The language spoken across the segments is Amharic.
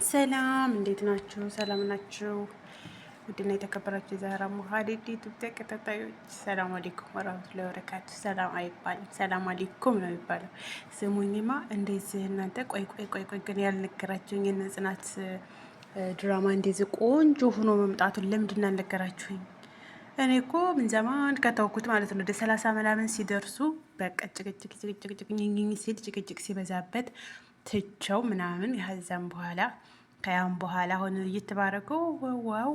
ሰላም እንዴት ናችሁ? ሰላም ናችሁ? ውድና የተከበራችሁ የዛህራ ሙሀዲድ ዩቲዩብ ተከታታዮች ሰላም አለይኩም ወራህመቱላሂ ወበረካቱ። ሰላም አይባልም፣ ሰላም አለይኩም ነው የሚባለው። ስሙኝማ እንደዚህ እናንተ ቆይ ግን ያልነገራችሁኝ የጽናት ድራማ እንደዚህ ቆንጆ ሆኖ መምጣቱን ለምንድን ነው ያልነገራችሁኝ? እኔ እኮ ምን ዘማን ከተውኩት ማለት ነው ወደ 30 ምናምን ሲደርሱ በቃ ጭቅጭቅ ሲል ጭቅጭቅ ሲበዛበት ትቸው ምናምን ከዛም በኋላ ከያም በኋላ አሁን እየተባረከው ዋው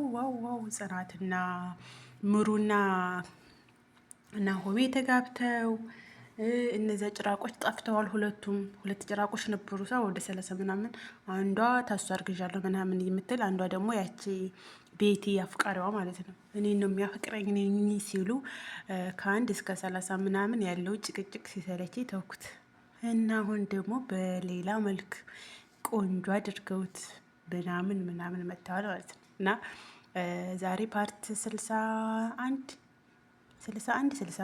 ጽናትና ምሩና ሆሜ ተጋብተው እነዚያ ጭራቆች ጠፍተዋል። ሁለት ጭራቆች ነበሩ። ሰው ወደ 30 ምናምን አንዷ ታሷ አርግዣለሁ ምናምን የምትል አንዷ ደግሞ ያቺ ቤቲ አፍቃሪዋ ማለት ነው እኔን ነው የሚያፈቅረኝ ነኝ ሲሉ ከ1 እስከ 30 ምናምን ያለው ጭቅጭቅ ሲሰለች ተውኩት እና አሁን ደግሞ በሌላ መልክ ቆንጆ አድርገውት ምናምን መጥተዋል ማለት ነው። እና ዛሬ ፓርት 60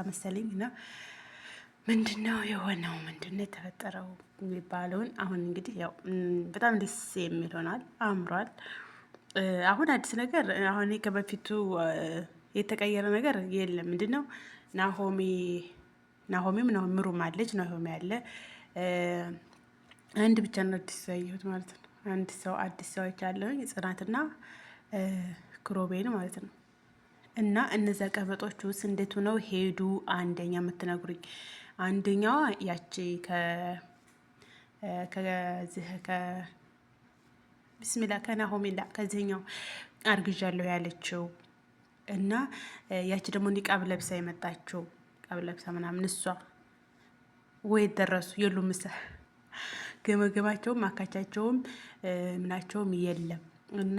መሰለኝ። እና ምንድነው የሆነው ምንድነው የተፈጠረው የሚባለውን አሁን እንግዲህ ያው በጣም ደስ የሚል ሆኗል፣ አምሯል። አሁን አዲስ ነገር አሁን ከበፊቱ የተቀየረ ነገር የለም። ምንድነው ናሆሜም ነው ምሩም አለች ናሆሜ አለ። አንድ ብቻ ነው አዲስ ሰው ያየሁት ማለት ነው። አንድ ሰው አዲስ ሰዎች አለኝ ጽናትና ክሮቤል ማለት ነው። እና እነዚያ ቀበጦች ውስጥ እንዴት ሆነው ሄዱ? አንደኛ የምትነግሩኝ አንደኛዋ ያቺ ብስሚላ ከናሆሜላ ከዚህኛው አርግዣለሁ ያለችው እና ያቺ ደግሞ ኒቃብ ለብሳ የመጣችው ኒቃብ ለብሳ ምናምን እሷ ወይ ደረሱ የሉም ምሳ ገመገባቸውም አካቻቸውም ምናቸውም የለም። እና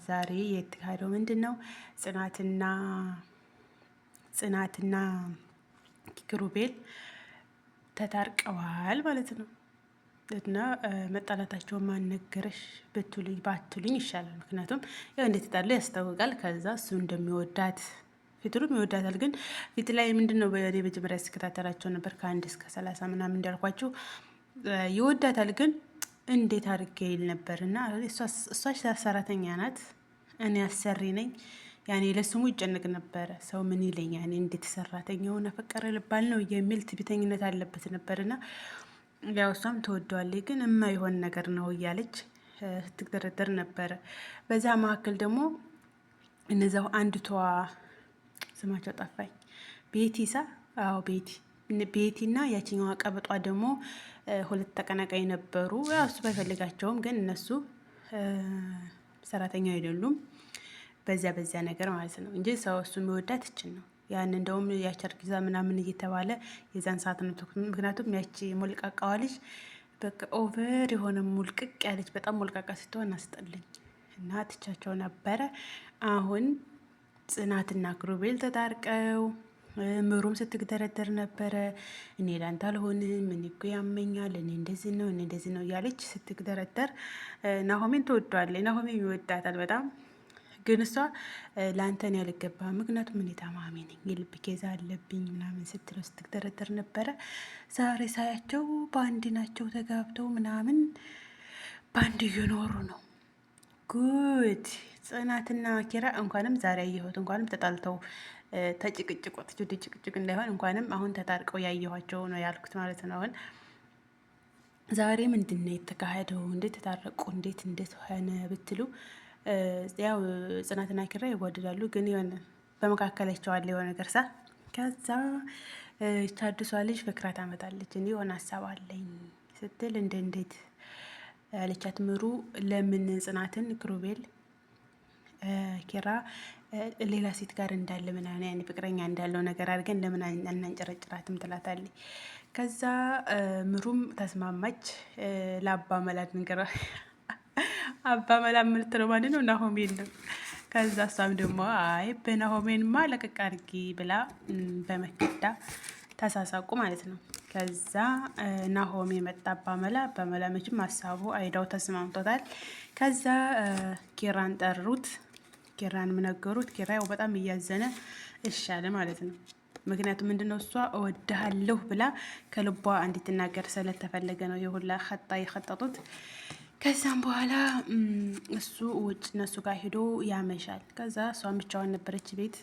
ዛሬ የተካሄደው ምንድን ነው? ጽናትና ኪሩቤል ተታርቀዋል ማለት ነው። እና መጣላታቸውን ማነገረሽ ባትሉኝ ይሻላል። ምክንያቱም ያው እንዴት ጣሉ ያስታውቃል። ከዛ እሱ እንደሚወዳት ፊትሩም ይወዳታል። ግን ፊት ላይ ምንድን ነው በመጀመሪያ ስከታተላቸው ነበር ከ1 እስከ 30 ምናምን እንዳልኳቸው ይወዳታል። ግን እንዴት አድርጌ ይል ነበር። እና እሷ ሰራተኛ ናት፣ እኔ አሰሪ ነኝ። ያኔ ለስሙ ይጨነቅ ነበረ። ሰው ምን ይለኛል እንዴት ሰራተኛውን አፈቀረ ልባል ነው የሚል ትዕቢተኝነት አለበት ነበርና ያው እሷም ትወደዋለች። ግን የማይሆን ነገር ነው እያለች ስትደረደር ነበረ። በዛ መካከል ደግሞ እነዛው አንድ ተዋ ስማቸው ጠፋኝ፣ ቤቲሳ ቤቲ እና ያችኛዋ ቀበጧ ደግሞ ሁለት ተቀናቃይ ነበሩ። ያው እሱ ባይፈልጋቸውም ግን እነሱ ሰራተኛ አይደሉም። በዚያ ነገር ማለት ነው እንጂ ሰው እሱ የሚወዳት እችን ነው። ያን እንደውም ያቸር ጊዛ ምናምን እየተባለ የዛን ሰዓት ነው። ምክንያቱም ያቺ ሞልቃቃዋ ልጅ በቃ ኦቨር የሆነ ሙልቅቅ ያለች በጣም ሞልቃቃ ስትሆን አስጠልኝ እና ትቻቸው ነበረ። አሁን ጽናትና ክሩቤል ተጣርቀው ምሩም ስትግደረደር ነበረ። እኔ ላንተ አልሆንም፣ እኔ እኮ ያመኛል፣ እኔ እንደዚህ ነው እያለች ስትግደረደር ናሆሜን ትወደዋለች። ናሆሜን ይወዳታል በጣም። ግን እሷ ለአንተን ያልገባ ምክንያቱም እኔ ታማሚ ነኝ የልብ ኬዛ አለብኝ ምናምን ስትለው ስትግደረደር ነበረ። ዛሬ ሳያቸው በአንድ ናቸው ተጋብተው ምናምን በአንድ እየኖሩ ነው። ጉድ ጽናትና ኪራ እንኳንም ዛሬ አየሁት። እንኳንም ተጣልተው ተጭቅጭቅ ወጥቶ ጭቅጭቅ እንዳይሆን እንኳንም አሁን ተታርቀው ያየኋቸው ነው ያልኩት ማለት ነው። አሁን ዛሬ ምንድን ነው የተካሄደው? እንዴት ተታረቁ? እንዴት ሆነ ብትሉ ያው ጽናትና ኪራ ይዋደዳሉ። ግን የሆነ በመካከላቸው አለ የሆነ ነገር ከዛ ታድሷ ልጅ ፍቅራ ታመጣለች። እንዲህ የሆነ ሀሳብ አለኝ ስትል እንዴት ያለቻት ምሩ ለምን ጽናትን ክሩቤል ኪራ ሌላ ሴት ጋር እንዳለ ምናምን ያኔ ፍቅረኛ እንዳለው ነገር አድርገን ለምን አናንጨረጭራትም ትላታለች። ከዛ ምሩም ተስማማች። ለአባ መላድ ነገር አባ መላ የምትለው ማለት ነው ናሆሜን ነው። ከዛ እሷም ደግሞ አይ በናሆሜንማ ለቀቅ አድርጊ ብላ በመከዳ ተሳሳቁ ማለት ነው። ከዛ ናሆሜ መጣ። አባ መላ መቼም ሀሳቡ አይዳው ተስማምቶታል። ከዛ ኪራን ጠሩት። ኪራን ነገሩት። ኪራ ያው በጣም እያዘነ እሻለ ማለት ነው። ምክንያቱም ምንድነው እሷ እወድሃለሁ ብላ ከልቧ እንድትናገር ስለተፈለገ ነው የሁላ ኸጣ የኸጠጡት። ከዛም በኋላ እሱ ውጭ እነሱ ጋር ሄዶ ያመሻል። ከዛ እሷን ብቻዋን ነበረች ቤት።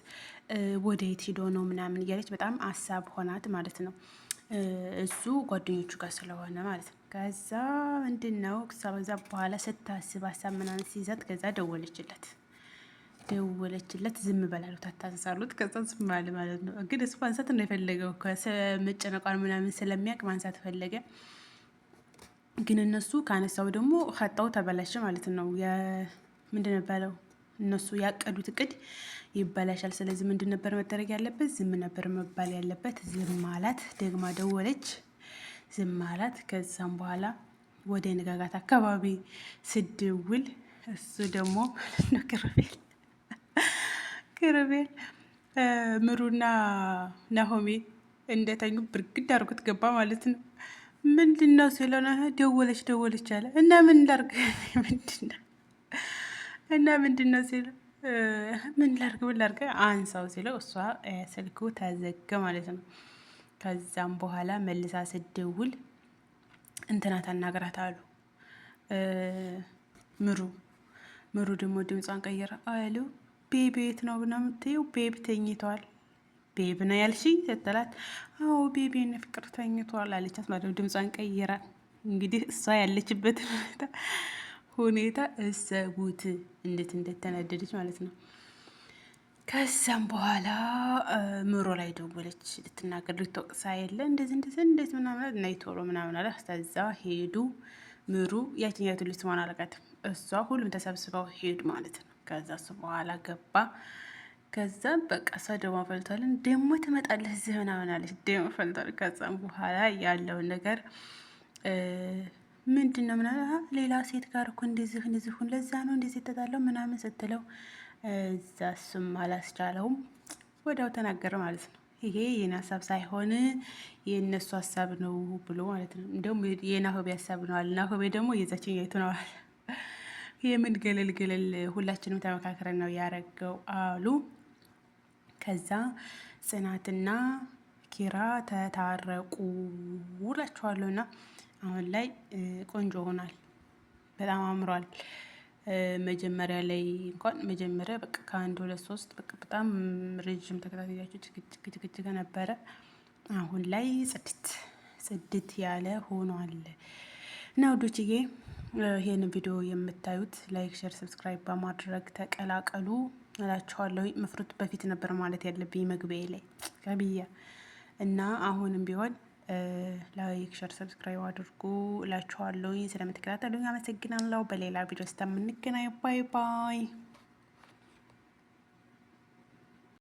ወደ የት ሄዶ ነው ምናምን እያለች በጣም አሳብ ሆናት ማለት ነው። እሱ ጓደኞቹ ጋር ስለሆነ ማለት ነው። ከዛ ምንድን ነው ከዛ በኋላ ስታስብ ሀሳብ ምናምን ሲይዛት ከዛ ደወለችለት ዝም በላሉት አታንሳሉት። ከዛ ዝም አለ ማለት ነው። ግን እሱ ማንሳት ነው የፈለገው መጨነቋን ምናምን ስለሚያውቅ ማንሳት ፈለገ። ግን እነሱ ካነሳው ደግሞ ከጣው ተበላሸ ማለት ነው። ምንድን ነበረው እነሱ ያቀዱት እቅድ ይበላሻል። ስለዚህ ምንድን ነበር መደረግ ያለበት? ዝም ነበር መባል ያለበት። ዝም አላት። ደግማ ደወለች፣ ዝም አላት። ከዛም በኋላ ወደ ንጋጋት አካባቢ ስደውል እሱ ደግሞ ክርቤል ምሩና ናሆሜ እንደተኙ ብርግድ አድርጎት ገባ ማለት ነው። ምንድን ነው ስለሆነ ደወለች አለ እና ምን ላርግ ምንድን ነው ሲለ ምን ላርግ አንሳው ሲለው እሷ ስልኩ ተዘጋ ማለት ነው። ከዛም በኋላ መልሳ ስደውል እንትና ታናግራት አሉ። ምሩ ደግሞ ድምጿን ቀይራ አሉ ቤቢ የት ነው ብና የምትይው? ቤብ ተኝቷል። ቤብ ነው ያልሽኝ ስትላት አዎ ቤቢ እና ፍቅር ተኝቷል አለቻት ማለት ነው። ድምጿን ቀይራ እንግዲህ እሷ ያለችበት ሁኔታ እሰቡት፣ እንዴት እንደተናደደች ማለት ነው። ከዛም በኋላ ምሮ ላይ ደወለች ልትናገር ልትወቅሳ የለ እንደዚህ ምናምን እና ቶሎ ምናምን አለ። ከዛ ሄዱ። ምሩ ያችኛቱ ልጅ ስሟን አላውቃትም። እሷ ሁሉም ተሰብስበው ሄዱ ማለት ነው። ከዛ እሱ በኋላ ገባ። ከዛ በቃ እሷ ደሞ ፈልቷልን ደሞ ትመጣለህ እዚህ ምናምን አለች። ደሞ ፈልቷል። ከዛም በኋላ ያለውን ነገር ምንድን ነው ምናምን ሌላ ሴት ጋር እኮ እንደዚህ ሁን ለዛ ነው እንደዚህ ተጣለው ምናምን ስትለው እዛ እሱም አላስቻለውም። ወዲያው ተናገረ ማለት ነው። ይሄ የኔ ሀሳብ ሳይሆን የእነሱ ሀሳብ ነው ብሎ ማለት ነው። እንዲሁም የናሆቤ ሀሳብ ነው አለ። ናሆቤ ደግሞ የዛችን ያይቱ ነው አለ። የምን ገለል ሁላችንም ተመካክረን ነው ያረገው አሉ። ከዛ ጽናትና ኪራ ተታረቁ ውላችኋለሁና አሁን ላይ ቆንጆ ሆኗል። በጣም አምሯል። መጀመሪያ ላይ እንኳን በቃ ከአንድ 2 3 በቃ በጣም ረጅም ተከታታያችሁ ጭቅጭቅ ነበረ። አሁን ላይ ጽድት ያለ ሆኗል። እና ውዶችዬ ይሄንን ቪዲዮ የምታዩት ላይክ፣ ሼር፣ ሰብስክራይብ በማድረግ ተቀላቀሉ እላችኋለሁ። መፍሩት በፊት ነበር ማለት ያለብኝ መግቢያ ላይ ከብያ እና አሁንም ቢሆን ላይክ ሸር ሰብስክራይብ አድርጉ እላችኋለሁ። ስለምትከታተሉኝ አመሰግናለሁ። በሌላ ቪዲዮ እስከምንገናኝ ባይ ባይ።